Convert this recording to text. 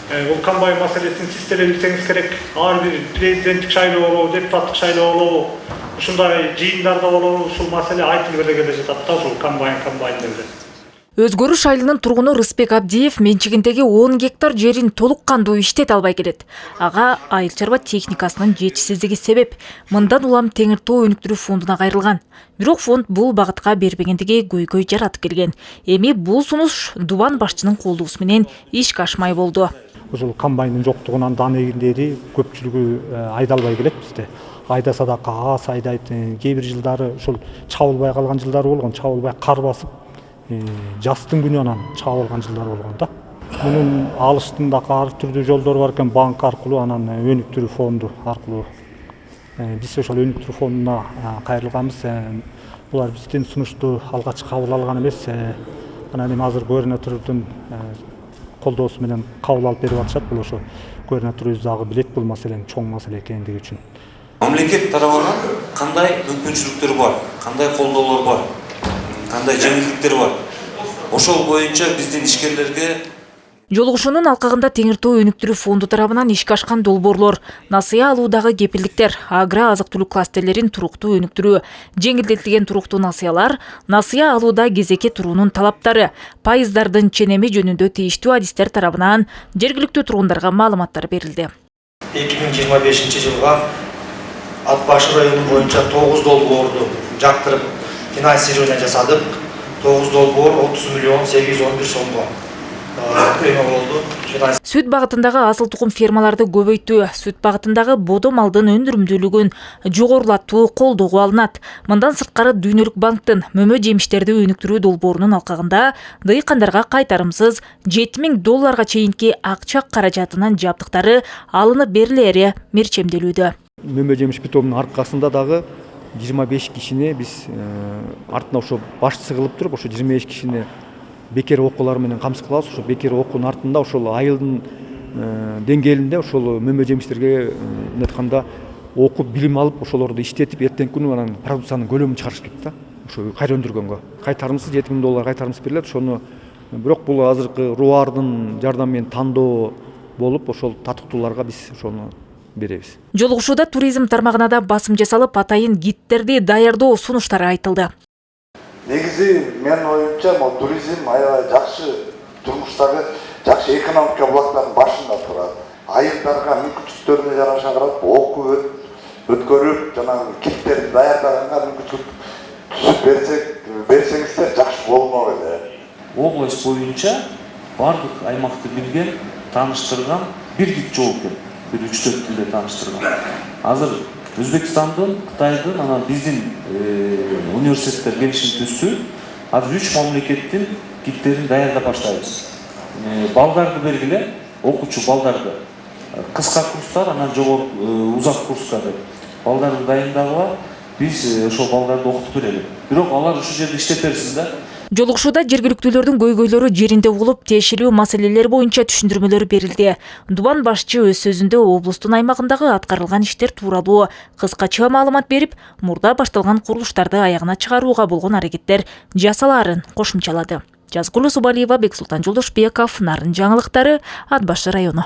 Бул комбайн маселесин сиздер билсеңиз керек. Ар бир президенттик шайлоо болобу, депутаттык шайлоо болобу, ушундай жыйындарда болобу ушул маселе айтылып эле келе жатат да ушул комбайн деп. Өзгөрүш айылынын тургуну Рыспек Абдиев менчигиндеги 10 гектар жерин толук кандуу иштете албай келет. Ага айыл чарба техникасынын жетишсиздиги себеп. Мындан улам Теңир Тоо өнүктүрүү фондуна кайрылган. Бирок фонд бул багытка бербегендиги көйгөй жаратып келген. Эми бул сунуш Дубан башчынын колдуусу менен ишке ашмай болду. Ушул комбайндын жоктугунан дан эгиндери көпчүлүгү айдалбай келет бизде. Айдаса да аз айдайт. Кээ бир жылдары ушул чабылбай калган жылдары болгон, чабылбай кар басып жастын күнү анан чаап алган жылдар болгон да. Мунун алыштын да ар түрдүү жолдору бар экен, банк аркылуу анан өнүктүрүү фонду аркылуу. Биз ошол өнүктүрүү фондуна кайрылганбыз. Булар биздин сунушту алгач кабыл алган эмес. Анан эми азыр губернатордун колдоосу менен кабыл алып берип атышат. Бул ошо губернаторубуз дагы билет бул маселенин чоң маселе экендиги үчүн. Мамлекет тарабынан кандай мүмкүнчүлүктөр бар, кандай колдоолор бар, кандай жеңилдиктер бар. Ошол боюнча биздин ишкерлерге Жолугушуунун алкагында Теңир Тоо өнүктүрүү фонду тарабынан ишке ашкан долбоорлор, насыя алуудагы кепилдиктер, агро азык-түлүк кластерлерин туруктуу өнүктүрүү, жеңилдетилген туруктуу насыялар, насыя алууда кезекке туруунун талаптары, пайыздардын ченеми жөнүндө тийиштүү адистер тарабынан жергиликтүү тургундарга маалыматтар берилди. 2025 жылга Ат Башы району боюнча 9 долбоорду жактырып финансирование жасадык. 9 долбоор 30 миллион 811 сомго өймө болду. Сүт багытындагы асыл тукум фермаларды көбөйтүү, сүт багытындагы бодо малдын өндүрүмдүүлүгүн жогорулатуу колдоого алынат. Мындан сырткары Дүйнөлүк банктын мөмө жемиштерди өнүктүрүү долбоорунун алкагында дыйкандарга кайтарымсыз $7,000 чейинки акча каражатынын жабдыктары алынып берилери мерчемделүүдө. Мөмө жемиш питомунун аркасында дагы 25 кишини биз артына ошо башчысы кылып туруп, ошо 25 кишини бекер окуулар менен камсыз кылабыз. Ошо бекер окуунун артында ошол айылдын деңгээлинде ошол мөмө жемиштерге айтканда окуп билим алып, ошолорду иштетип, эртеңки күнү анан продукциянын көлөмүн чыгарыш керек да. Ошо кайра өндүргөнгө кайтарымсыз $7,000 кайтарымсыз берилет. Ошону бирок бул азыркы РУАРдын жардамы менен тандоо болуп, ошол татыктууларга биз ошону беребиз. Жолугушууда туризм тармагына да басым жасалып, атайын гидтерди даярдоо сунуштары айтылды. Негизи мен оюмча туризм аябай жакшы турмуштагы жакшы экономика булактардын башында турат. Айылдарга мүмкүнчүлүктөрүнө жараша карап окуп өткөрүп, жанагы гидтерди даярдаганга мүмкүнчүлүк берсеңиздер жакшы болмок эле. область боюнча бардык аймакты билген, тааныштырган бир гид жок экен. Бир 3-4 тилде тааныштырган. Азыр Өзбекстандын, Кытайдын, анан биздин университеттер келишим түздү. Азыр 3 мамлекеттин гидтерин даярдап баштайбыз. Балдарды белгилеп, окуучу балдарды кыска курстар, анан жогору узак курска деп. Балдарды дайындагыла биз ошол балдарды окутуп берели. Бирок алар ушул жерде иштеп берсин да. Жолугушууда жергиликтүүлөрдүн көйгөйлөрү жеринде болуп, тиешелүү маселелер боюнча түшүндүрмөлөр берилди. Дубан башчы өз сөзүндө облустун аймагындагы аткарылган иштер тууралуу кыскача маалымат берип, мурда башталган курулуштарды аягына чыгарууга болгон аракеттер жасалаарын кошумчалады. Жазгулу Субалиева, Бексултан Жолдошбеков, Нарын жаңылыктары, Ат Башы району.